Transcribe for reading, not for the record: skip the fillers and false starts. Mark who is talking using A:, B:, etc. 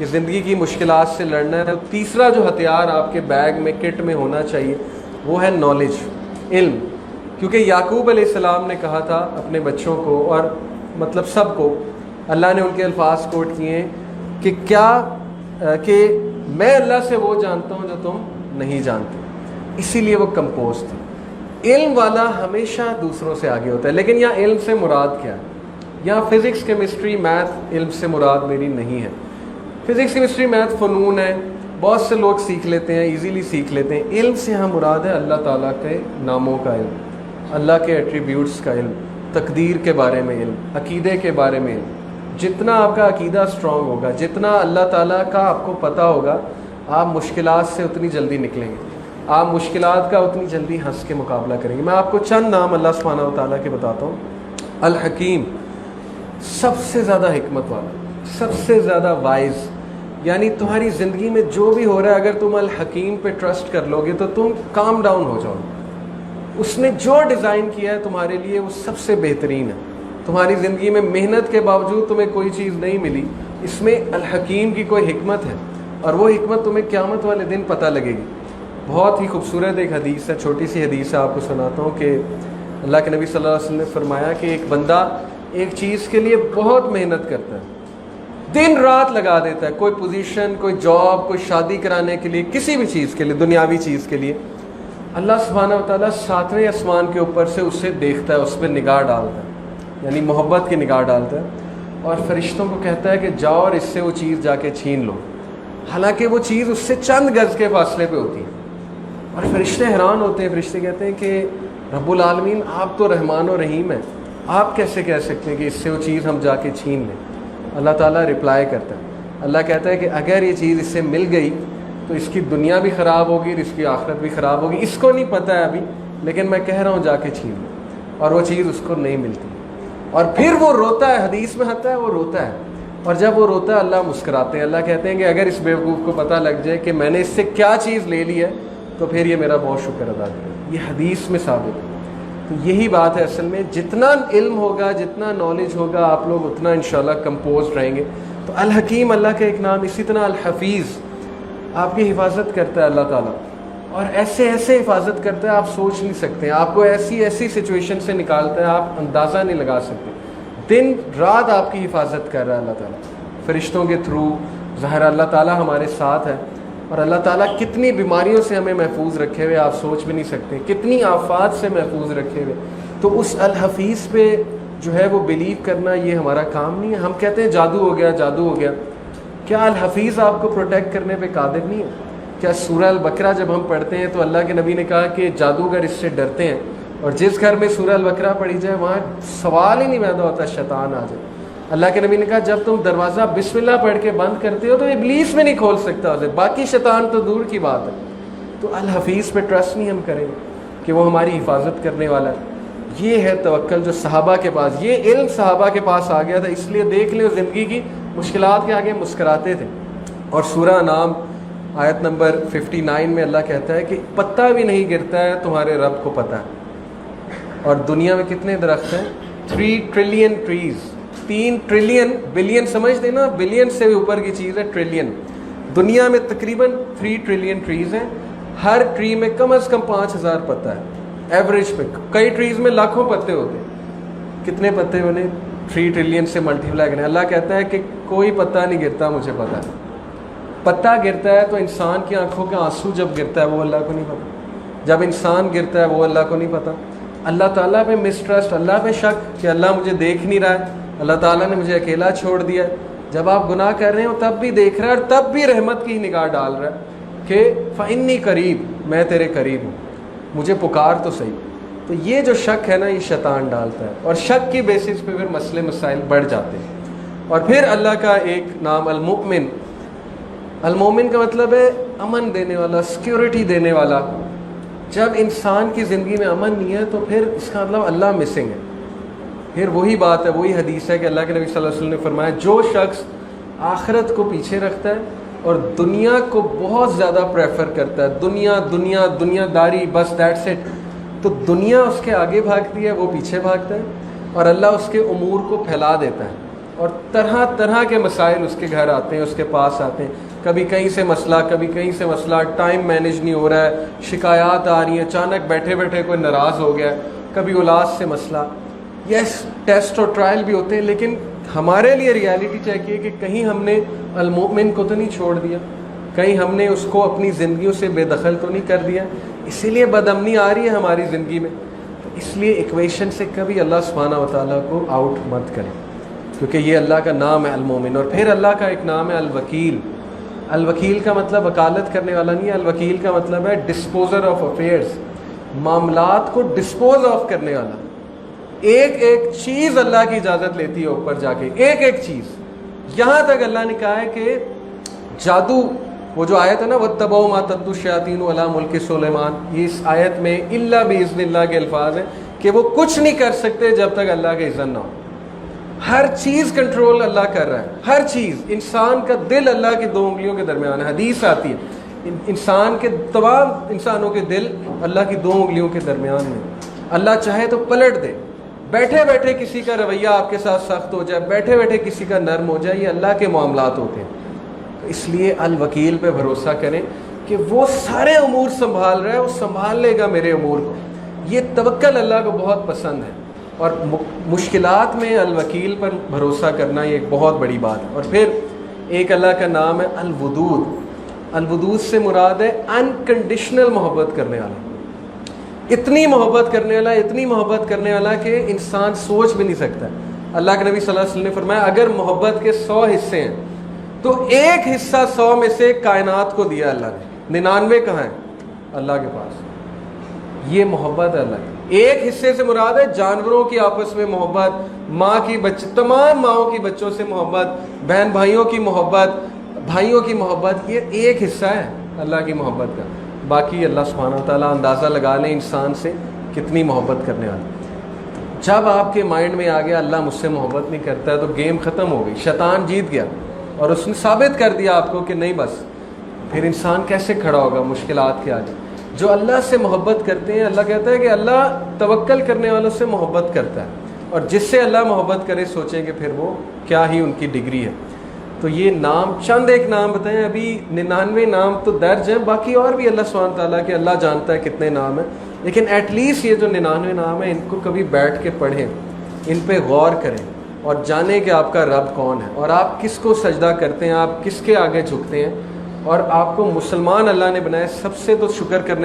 A: کہ زندگی کی مشکلات سے لڑنا ہے، تو تیسرا جو ہتھیار آپ کے بیگ میں کٹ میں ہونا چاہیے وہ ہے نالج، علم. کیونکہ یعقوب علیہ السلام نے کہا تھا اپنے بچوں کو، اور مطلب سب کو، اللہ نے ان کے الفاظ کوٹ کیے ہیں کہ کہ میں اللہ سے وہ جانتا ہوں جو تم نہیں جانتے. اسی لیے وہ کمپوز تھا. علم والا ہمیشہ دوسروں سے آگے ہوتا ہے. لیکن یہاں علم سے مراد کیا ہے؟ یہاں فزکس کیمسٹری میتھ علم سے مراد میری نہیں ہے. فزکس کیمسٹری میتھ فنون ہے، بہت سے لوگ سیکھ لیتے ہیں، ایزیلی سیکھ لیتے ہیں. علم سے ہم مراد ہے اللہ تعالیٰ کے ناموں کا علم، اللہ کے ایٹریبیوٹس کا علم، تقدیر کے بارے میں علم، عقیدے کے بارے میں علم. جتنا آپ کا عقیدہ اسٹرانگ ہوگا، جتنا اللہ تعالیٰ کا آپ کو پتہ ہوگا، آپ مشکلات سے اتنی جلدی نکلیں گے، آپ مشکلات کا اتنی جلدی ہنس کے مقابلہ کریں گے. میں آپ کو چند نام اللہ سبحانہ و تعالیٰ کے بتاتا ہوں. الحکیم، سب سے زیادہ حکمت والا، سب سے زیادہ وائز. یعنی تمہاری زندگی میں جو بھی ہو رہا ہے، اگر تم الحکیم پہ ٹرسٹ کر لو گے تو تم کام ڈاؤن ہو جاؤ. اس نے جو ڈیزائن کیا ہے تمہارے لیے وہ سب سے بہترین ہے. تمہاری زندگی میں محنت کے باوجود تمہیں کوئی چیز نہیں ملی، اس میں الحکیم کی کوئی حکمت ہے، اور وہ حکمت تمہیں قیامت والے دن پتہ لگے گی. بہت ہی خوبصورت ایک حدیث ہے، چھوٹی سی حدیث ہے، آپ کو سناتا ہوں. کہ اللہ کے نبی صلی اللہ علیہ وسلم نے فرمایا کہ ایک بندہ ایک چیز کے لیے بہت محنت کرتا ہے، دن رات لگا دیتا ہے، کوئی پوزیشن، کوئی جاب، کوئی شادی کرانے کے لیے، کسی بھی چیز کے لیے، دنیاوی چیز کے لیے. اللہ سبحانہ و تعالیٰ 7ویں آسمان کے اوپر سے اسے دیکھتا ہے، اس پہ نگاہ ڈالتا ہے، یعنی محبت کی نگاہ ڈالتا ہے، اور فرشتوں کو کہتا ہے کہ جاؤ اور اس سے وہ چیز جا کے چھین لو. حالانکہ وہ چیز اس سے چند گز کے فاصلے پہ ہوتی ہے. اور فرشتے حیران ہوتے ہیں. فرشتے کہتے ہیں کہ رب العالمین، آپ تو رحمان و رحیم ہیں، آپ کیسے کہہ سکتے ہیں کہ اس سے وہ چیز ہم جا کے چھین لیں؟ اللہ تعالیٰ رپلائی کرتا ہے، اللہ کہتا ہے کہ اگر یہ چیز اس سے مل گئی تو اس کی دنیا بھی خراب ہوگی اور اس کی آخرت بھی خراب ہوگی. اس کو نہیں پتہ ہے ابھی، لیکن میں کہہ رہا ہوں جا کے چھین لیں. اور وہ چیز اس کو نہیں ملتی، اور پھر وہ روتا ہے. حدیث میں آتا ہے وہ روتا ہے، اور جب وہ روتا ہے اللہ مسکراتے ہیں. اللہ کہتے ہیں کہ اگر اس بیوقوف کو پتہ لگ جائے کہ میں نے اس سے کیا چیز لے لی ہے تو پھر یہ میرا بہت شکر ادا کرے. یہ حدیث میں ثابت ہے. تو یہی بات ہے اصل میں، جتنا علم ہوگا، جتنا نالج ہوگا، آپ لوگ اتنا انشاءاللہ کمپوز رہیں گے. تو الحکیم اللہ کا ایک نام. اسی طرح الحفیظ، آپ کی حفاظت کرتا ہے اللہ تعالیٰ، اور ایسے ایسے حفاظت کرتا ہے آپ سوچ نہیں سکتے ہیں. آپ کو ایسی ایسی سچویشن سے نکالتا ہے آپ اندازہ نہیں لگا سکتے. دن رات آپ کی حفاظت کر رہا ہے اللہ تعالیٰ فرشتوں کے تھرو. ظاہر اللہ تعالیٰ ہمارے ساتھ ہے، اور اللہ تعالیٰ کتنی بیماریوں سے ہمیں محفوظ رکھے ہوئے آپ سوچ بھی نہیں سکتے، کتنی آفات سے محفوظ رکھے ہوئے. تو اس الحفیظ پہ جو ہے وہ بلیو کرنا یہ ہمارا کام نہیں ہے. ہم کہتے ہیں جادو ہو گیا، جادو ہو گیا. کیا الحفیظ آپ کو پروٹیکٹ کرنے پہ قادر نہیں ہے؟ کیا سورہ البقرہ جب ہم پڑھتے ہیں تو اللہ کے نبی نے کہا کہ جادوگر اس سے ڈرتے ہیں، اور جس گھر میں سورہ البقرہ پڑھی جائے وہاں سوال ہی نہیں پیدا ہوتا شیطان آ جائے. اللہ کے نبی نے کہا جب تم دروازہ بسم اللہ پڑھ کے بند کرتے ہو تو ابلیس میں نہیں کھول سکتا اسے، باقی شیطان تو دور کی بات ہے. تو الحفیظ پہ ٹرسٹ نہیں ہم کریں گے کہ وہ ہماری حفاظت کرنے والا ہے. یہ ہے توکل جو صحابہ کے پاس، یہ علم صحابہ کے پاس آ گیا تھا. اس لیے دیکھ لیں زندگی کی مشکلات کے آگے مسکراتے تھے. اور سورہ انعام آیت نمبر 59 میں اللہ کہتا ہے کہ پتہ بھی نہیں گرتا ہے تمہارے رب کو پتہ ہے. اور دنیا میں کتنے درخت ہیں؟ 3 ٹریلین ٹریز. 3 ٹریلین، بلین سمجھ دینا، بلین سے بھی اوپر کی چیز ہے ٹریلین. دنیا میں تقریباً 3 ٹریلین ٹریز ہیں. ہر ٹری میں کم از کم 5000 پتہ ہے ایوریج پہ. کئی ٹریز میں لاکھوں پتے ہوتے ہیں. کتنے پتے بنے؟ 3 ٹریلین سے ملٹیپلائی کریں. اللہ کہتا ہے کہ کوئی پتہ نہیں گرتا مجھے پتہ ہے. پتہ گرتا ہے تو انسان کی آنکھوں کے آنسو جب گرتا ہے وہ اللہ کو نہیں پتہ. جب انسان گرتا ہے وہ اللہ کو نہیں پتہ. اللہ تعالیٰ پہ مسٹرسٹ، اللہ پہ شک کہ اللہ مجھے دیکھ نہیں رہا ہے، اللہ تعالیٰ نے مجھے اکیلا چھوڑ دیا ہے. جب آپ گناہ کر رہے ہو تب بھی دیکھ رہا ہے، اور تب بھی رحمت کی نگاہ ڈال رہا ہے کہ فإنی قریب، میں تیرے قریب ہوں، مجھے پکار تو صحیح. تو یہ جو شک ہے نا یہ شیطان ڈالتا ہے، اور شک کی بیسس پہ پھر مسئلے مسائل بڑھ جاتے ہیں. اور پھر اللہ کا ایک نام المؤمن. المومن کا مطلب ہے امن دینے والا، سیکیورٹی دینے والا. جب انسان کی زندگی میں امن نہیں ہے تو پھر اس کا مطلب اللہ مسنگ ہے. پھر وہی بات ہے، وہی حدیث ہے کہ اللہ کے نبی صلی اللہ علیہ وسلم نے فرمایا جو شخص آخرت کو پیچھے رکھتا ہے اور دنیا کو بہت زیادہ پریفر کرتا ہے، دنیا دنیا دنیا داری، بس دیٹس اٹ، تو دنیا اس کے آگے بھاگتی ہے، وہ پیچھے بھاگتا ہے، اور اللہ اس کے امور کو پھیلا دیتا ہے اور طرح طرح کے مسائل اس کے گھر آتے ہیں، اس کے پاس آتے ہیں، کبھی کہیں سے مسئلہ، کبھی کہیں سے مسئلہ، ٹائم مینیج نہیں ہو رہا ہے، شکایات آ رہی ہیں، اچانک بیٹھے بیٹھے کوئی ناراض ہو گیا، کبھی اولاد سے مسئلہ. یس ٹیسٹ اور ٹرائل بھی ہوتے ہیں، لیکن ہمارے لیے ریالٹی چیک ہے کہ کہیں ہم نے المؤمن کو تو نہیں چھوڑ دیا، کہیں ہم نے اس کو اپنی زندگیوں سے بے دخل تو نہیں کر دیا. اسی لیے بدامنی آ رہی ہے ہماری زندگی میں. اس لیے ایکویشن سے کبھی اللہ سبحانہ و تعالیٰ کو آؤٹ مت کریں، کیونکہ یہ اللہ کا نام ہے المومن. اور پھر اللہ کا ایک نام ہے الوکیل. الوکیل کا مطلب وکالت کرنے والا نہیں ہے، الوکیل کا مطلب ہے ڈسپوزر آف افیئرس، معاملات کو ڈسپوز آف کرنے والا. ایک ایک چیز اللہ کی اجازت لیتی ہے اوپر جا کے، ایک ایک چیز. یہاں تک اللہ نے کہا ہے کہ جادو، وہ جو آیت ہے نا وَاتَّبَعُوا مَا تَتْلُو الشَّيَاطِينُ عَلَىٰ مُلْكِ سُلَيْمَانَ، یہ اس آیت میں اِلَّا بِإِذْنِ اللَّهِ کے الفاظ ہیں کہ وہ کچھ نہیں کر سکتے جب تک اللہ کا اذن نہ ہو. ہر چیز کنٹرول اللہ کر رہا ہے، ہر چیز. انسان کا دل اللہ کی 2 انگلیوں کے درمیان ہے، حدیث آتی ہے انسان کے تمام انسانوں کے دل اللہ کی 2 انگلیوں کے درمیان میں. اللہ چاہے تو پلٹ دے. بیٹھے بیٹھے کسی کا رویہ آپ کے ساتھ سخت ہو جائے، بیٹھے بیٹھے کسی کا نرم ہو جائے، یہ اللہ کے معاملات ہوتے ہیں. اس لیے الوکیل پہ بھروسہ کریں کہ وہ سارے امور سنبھال رہا ہے، وہ سنبھال لے گا میرے امور کو. یہ توکل اللہ کو بہت پسند ہے، اور مشکلات میں الوکیل پر بھروسہ کرنا یہ ایک بہت بڑی بات ہے. اور پھر ایک اللہ کا نام ہے الودود. الودود سے مراد ہے انکنڈیشنل محبت کرنے والا. اتنی محبت کرنے والا، اتنی محبت کرنے والا کہ انسان سوچ بھی نہیں سکتا. اللہ کے نبی صلی اللہ علیہ وسلم نے فرمایا اگر محبت کے 100 حصے ہیں تو ایک حصہ 100 میں سے کائنات کو دیا اللہ نے، 99 کہاں ہیں؟ اللہ کے پاس. یہ محبت ہے اللہ کی. ایک حصے سے مراد ہے جانوروں کی آپس میں محبت، ماں کی تمام ماؤں کی بچوں سے محبت، بہن بھائیوں کی محبت، بھائیوں کی محبت. یہ ایک حصہ ہے اللہ کی محبت کا. باقی اللہ سبحانہ و تعالیٰ اندازہ لگا لیں انسان سے کتنی محبت کرنے والا. جب آپ کے مائنڈ میں آ گیا اللہ مجھ سے محبت نہیں کرتا ہے تو گیم ختم ہو گئی، شیطان جیت گیا اور اس نے ثابت کر دیا آپ کو کہ نہیں. بس پھر انسان کیسے کھڑا ہوگا مشکلات کے آگے؟ جو اللہ سے محبت کرتے ہیں، اللہ کہتا ہے کہ اللہ توکل کرنے والوں سے محبت کرتا ہے، اور جس سے اللہ محبت کرے سوچیں کہ پھر وہ کیا ہی ان کی ڈگری ہے. تو یہ نام چند ایک نام بتائیں، ابھی 99 نام تو درج ہیں، باقی اور بھی اللہ سبحانہ تعالیٰ کے اللہ جانتا ہے کتنے نام ہیں، لیکن ایٹ لیسٹ یہ جو 99 نام ہیں ان کو کبھی بیٹھ کے پڑھیں، ان پہ غور کریں اور جانیں کہ آپ کا رب کون ہے اور آپ کس کو سجدہ کرتے ہیں، آپ کس کے آگے جھکتے ہیں. اور آپ کو مسلمان اللہ نے بنایا، سب سے تو شکر کرنے